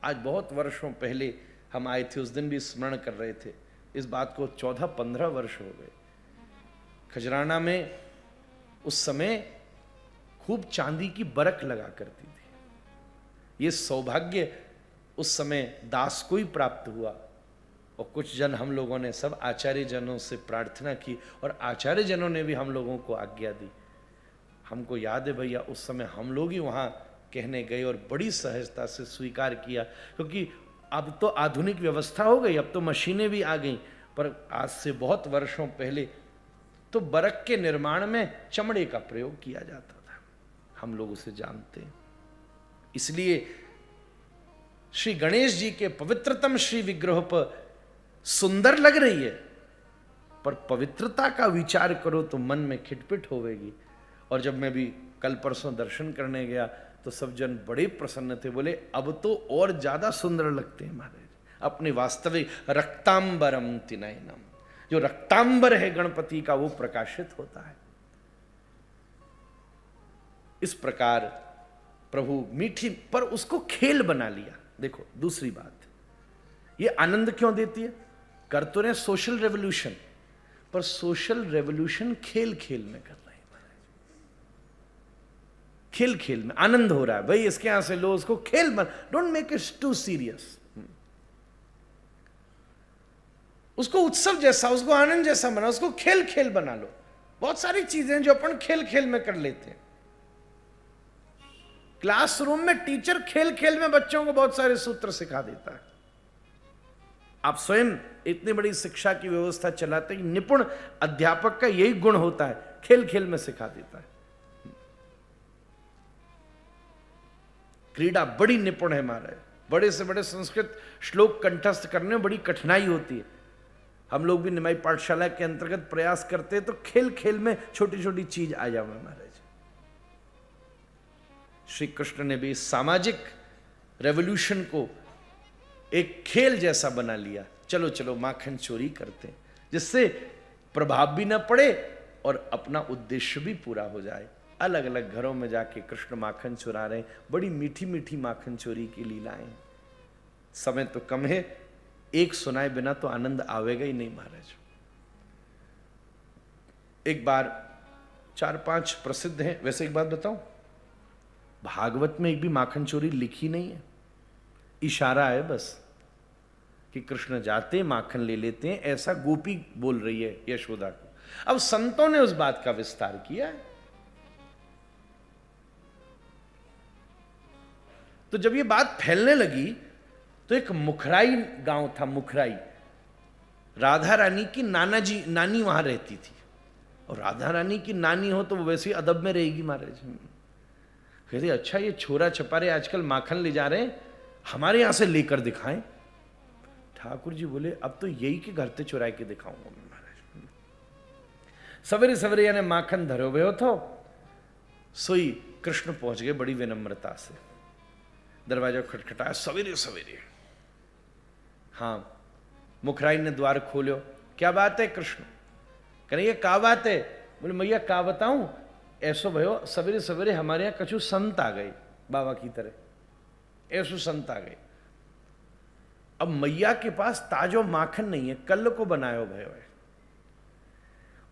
आज बहुत वर्षों पहले हम आए थे, उस दिन भी स्मरण कर रहे थे इस बात को, 14-15 वर्ष हो गए। खजराना में उस समय खूब चांदी की बरक लगा करती थी। ये सौभाग्य उस समय दास को ही प्राप्त हुआ, और कुछ जन हम लोगों ने सब आचार्य जनों से प्रार्थना की, और आचार्य जनों ने भी हम लोगों को आज्ञा दी। हमको याद है भैया, उस समय हम लोग ही वहाँ कहने गए और बड़ी सहजता से स्वीकार किया, क्योंकि अब तो आधुनिक व्यवस्था हो गई, अब तो मशीनें भी आ गई, पर आज से बहुत वर्षों पहले तो बरक के निर्माण में चमड़े का प्रयोग किया जाता था। हम लोग उसे जानते हैं। इसलिए श्री गणेश जी के पवित्रतम श्री विग्रह पर सुंदर लग रही है, पर पवित्रता का विचार करो तो मन में खिटपिट होवेगी। और जब मैं भी कल परसों दर्शन करने गया तो सब जन बड़े प्रसन्न थे, बोले अब तो और ज्यादा सुंदर लगते हैं महाराज, अपने वास्तविक रक्तांबरम तिनयनम, जो रक्तांबर है गणपति का वो प्रकाशित होता है। इस प्रकार प्रभु मीठी, पर उसको खेल बना लिया। देखो दूसरी बात, ये आनंद क्यों देती है? कर तो रहे सोशल रेवोल्यूशन, पर सोशल रेवोल्यूशन खेल खेल में कर रहे हैं महाराज। खेल खेल में आनंद हो रहा है भाई, इसके यहां से लो, उसको खेल बन, don't make it too serious. उसको उत्सव जैसा, उसको आनंद जैसा बना, उसको खेल खेल बना लो। बहुत सारी चीजें जो अपन खेल खेल में कर लेते हैं। क्लासरूम में टीचर खेल खेल में बच्चों को बहुत सारे सूत्र सिखा देता है। आप स्वयं इतनी बड़ी शिक्षा की व्यवस्था चलाते हैं, निपुण अध्यापक का यही गुण होता है, खेल खेल में सिखा देता है। क्रीड़ा बड़ी निपुण है महाराज, बड़े से बड़े संस्कृत श्लोक कंठस्थ करने में बड़ी कठिनाई होती है। हम लोग भी निमाई पाठशाला के अंतर्गत प्रयास करते हैं तो खेल खेल में छोटी छोटी चीज आ जावे महाराज। श्री कृष्ण ने भी सामाजिक रेवोल्यूशन को एक खेल जैसा बना लिया। चलो चलो माखन चोरी करते हैं, जिससे प्रभाव भी ना पड़े और अपना उद्देश्य भी पूरा हो जाए। अलग अलग घरों में जाके कृष्ण माखन चुरा रहे हैं, बड़ी मीठी मीठी माखन चोरी की लीलाएं। समय तो कम है, एक सुनाए बिना तो आनंद आवेगा ही नहीं महाराज। एक बार 4-5 प्रसिद्ध हैं। वैसे एक बात बताऊं, भागवत में एक भी माखन चोरी लिखी नहीं है, इशारा है बस कि कृष्ण जाते माखन ले लेते हैं, ऐसा गोपी बोल रही है यशोदा को। अब संतों ने उस बात का विस्तार किया है। तो जब ये बात फैलने लगी तो एक मुखराई गांव था, मुखराई, राधा रानी की नानी वहां रहती थी। और राधा रानी की नानी हो तो वो वैसे ही अदब में रहेगी महाराज। कहते अच्छा ये छोरा छपारे आजकल माखन ले जा रहे हैं, हमारे यहां से लेकर दिखाएं। ठाकुर जी बोले अब तो यही के घर से चुरा के दिखाऊंगा मैं महाराज। सवेरे सवेरे यानी माखन धरो हुए हो तो सोई कृष्ण पहुंच गए बड़ी विनम्रता से। दरवाजा खटखटाया सवेरे सवेरे। हाँ, मुखराई ने द्वार खोलो। क्या बात है कृष्ण? कह रहे क्या बात है? बोले मैया क्या बताऊं, ऐसो भयो सवेरे सवेरे हमारे यहाँ कछु संत आ गए, बाबा की तरह ऐसो संत आ गए। अब मैया के पास ताजो माखन नहीं है, कल को बनायो भयो है।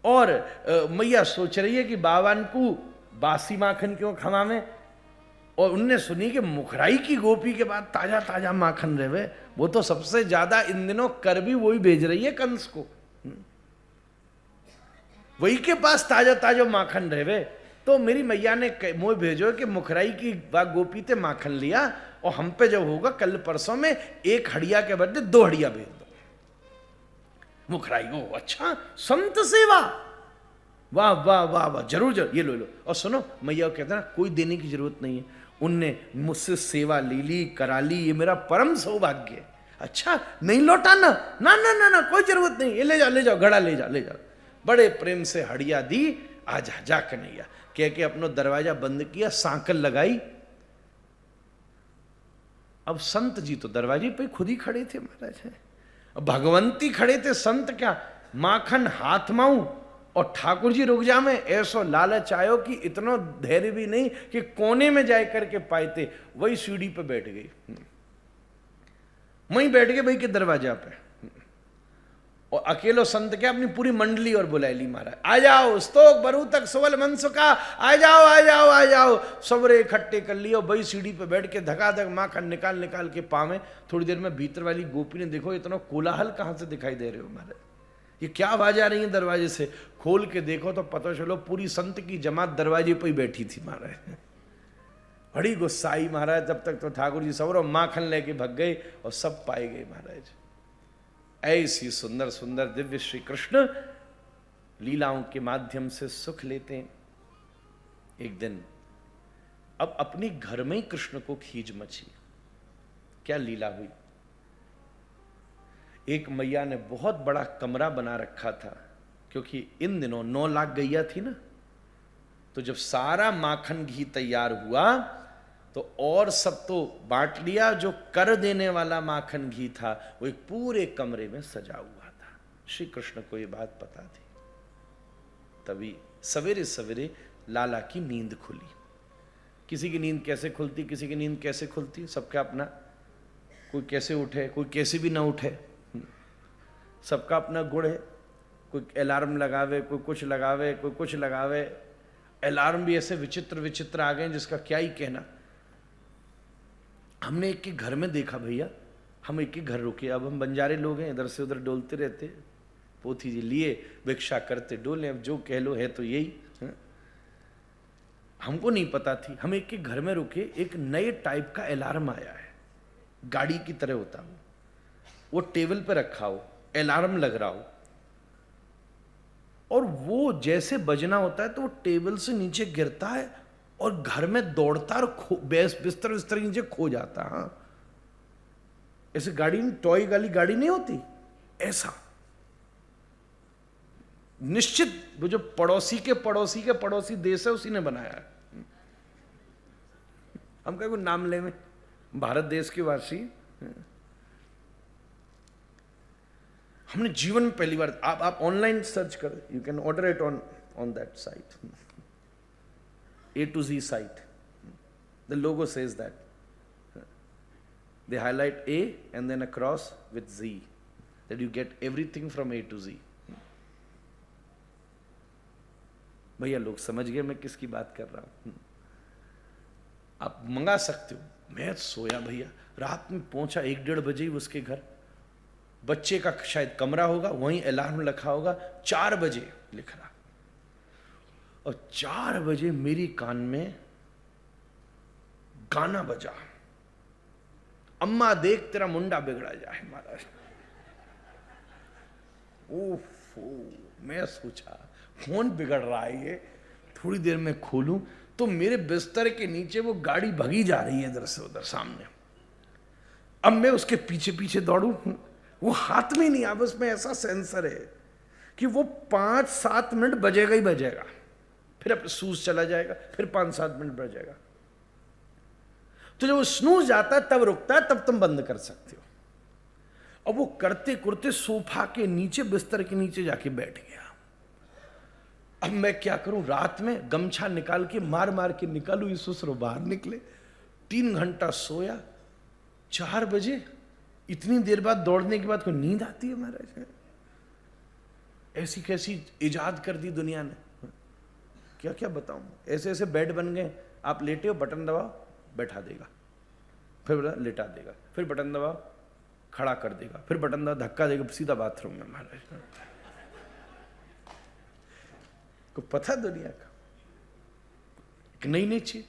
और मैया सोच रही है कि बाबान को बासी माखन क्यों खवावे, और उनने सुनी कि मुखराई की गोपी के बाद ताजा ताजा माखन रहे, वो तो सबसे ज्यादा इन दिनों कर भी वही भेज रही है कंस को, वही के पास ताजा ताजा माखन रहे। तो मेरी मैया ने मोह भेजो कि मुखराई की गोपी ते माखन लिया, और हम पे जब होगा कल परसों में 1 हड़िया के बदले 2 हड़िया भेज दो। मुखराई को अच्छा संत सेवा, वाह वाह वाह वाह, जरूर जरूर ये लो लो। और सुनो मैया कहते ना कोई देने की जरूरत नहीं है, उनने मुझसे सेवा ले ली करा ली, ये मेरा परम सौभाग्य है। अच्छा नहीं लौटाना, ना ना ना ना कोई जरूरत नहीं, ये ले जाओ ले जाओ, घड़ा ले जाओ ले जाओ। बड़े प्रेम से हड़िया दी, आजा जा कन्हैया कह के अपना दरवाजा बंद किया, सांकल लगाई। अब संत जी तो दरवाजे पे खुद ही खड़े थे महाराज, अब भगवंती खड़े थे, संत क्या माखन हाथ माऊं और ठाकुर जी रुक जा में, ऐसो लालच आयो कि इतना धैर्य भी नहीं कि कोने में जाए करके पाए थे, वही सीढ़ी पे बैठ गई। वहीं बैठ गए भाई के दरवाजा पे, और अकेलो संत क्या अपनी पूरी मंडली और बुला ली महाराज, आ जाओ स्तोक बरू तक सुवल मनसुखा, आ जाओ आ जाओ आ जाओ। सबरे इकट्ठे कर लिए और भाई सीढ़ी पे बैठ के धकाधक माखन निकाल निकाल के पावे। थोड़ी देर में भीतर वाली गोपी ने देखो इतना कोलाहल कहाँ से दिखाई दे रहे हो महाराज, ये क्या आवाज आ रही है दरवाजे से। खोल के देखो तो पता चलो पूरी संत की जमात दरवाजे पर ही बैठी थी महाराज। बड़ी गुस्साई महाराज। तब तक तो ठाकुर जी सबरो माखन लेके भग गए और सब पाए गए महाराज। ऐसी सुंदर सुंदर दिव्य श्री कृष्ण लीलाओं के माध्यम से सुख लेते हैं। एक दिन अब अपने घर में ही कृष्ण को खींच मची। क्या लीला हुई, एक मैया ने बहुत बड़ा कमरा बना रखा था, क्योंकि इन दिनों 9 लाख गैया थी ना, तो जब सारा माखन घी तैयार हुआ तो और सब तो बांट लिया, जो कर देने वाला माखन घी था वो एक पूरे कमरे में सजा हुआ था। श्री कृष्ण को ये बात पता थी। तभी सवेरे सवेरे लाला की नींद खुली। किसी की नींद कैसे खुलती, किसी की नींद कैसे खुलती, सबका अपना, कोई कैसे उठे कोई कैसे भी ना उठे, सबका अपना गुण है। कोई अलार्म लगावे, कोई कुछ लगावे, कोई कुछ लगावे। अलार्म भी ऐसे विचित्र विचित्र आ गए जिसका क्या ही कहना। हमने एक के घर में देखा भैया, हम एक के घर रुके, अब हम बंजारे लोग हैं, इधर से उधर डोलते रहते, पोथी जी लिए भिक्षा करते डोले, अब जो कह लो है तो यही है? हमको नहीं पता थी। हम एक के घर में रुके, एक नए टाइप का अलार्म आया है, गाड़ी की तरह होता वो टेबल पे रखा हो, अलार्म लग रहा हो, और वो जैसे बजना होता है तो वो टेबल से नीचे गिरता है और घर में दौड़ता और बिस्तर बिस्तर नीचे खो जाता। हाँ, ऐसे गाड़ी में टॉय वाली गाड़ी नहीं होती ऐसा, निश्चित वो जो पड़ोसी के पड़ोसी के पड़ोसी देश है उसी ने बनाया है। हम क्या कोई नाम ले में, भारत देश के वासी। हमने जीवन में पहली बार, आप ऑनलाइन सर्च कर, you can order it on that site, A to Z site. The logo says that. They highlight A and then a cross with Z, that you get everything from A to Z. भैया लोग समझ गए मैं किसकी बात कर रहा हूं। आप मंगा सकते हो। मैं सोया भैया, रात में पहुंचा 1-1:30 बजे ही उसके घर। बच्चे का शायद कमरा होगा, वहीं अलार्म रखा होगा, 4 बजे लिख रहा, और 4 बजे मेरी कान में गाना बजा, अम्मा देख तेरा मुंडा बिगड़ा जाए महाराज। ओफो, मैं सोचा कौन बिगड़ रहा है ये। थोड़ी देर में खोलूं तो मेरे बिस्तर के नीचे वो गाड़ी भगी जा रही है इधर से उधर सामने। अब मैं उसके पीछे पीछे दौड़ूं, वो हाथ में नहीं आ, बस में ऐसा सेंसर है कि वो 5-7 मिनट बजेगा ही बजेगा, फिर अब स्नूज चला जाएगा, फिर 5-7 मिनट बढ़ जाएगा। तो जब वो स्नूज जाता है तब रुकता है, तब तुम बंद कर सकते हो। अब वो करते करते सोफा के नीचे, बिस्तर के नीचे जाके बैठ गया। अब मैं क्या करूं, रात में गमछा निकाल के मार मार के निकालू, इस ससुर बाहर निकले। 3 घंटा सोया, 4 बजे इतनी देर बाद दौड़ने के बाद कोई नींद आती है महाराज। ऐसी कैसी इजाद कर दी दुनिया ने, क्या क्या बताऊं। ऐसे ऐसे बेड बन गए, आप लेटे हो, बटन दबाओ बैठा देगा, फिर लेटा देगा, फिर बटन दबाओ खड़ा कर देगा, फिर बटन दबाओ धक्का देगा, सीधा बाथरूम में महाराज। को पता दुनिया का एक नई नई चीज।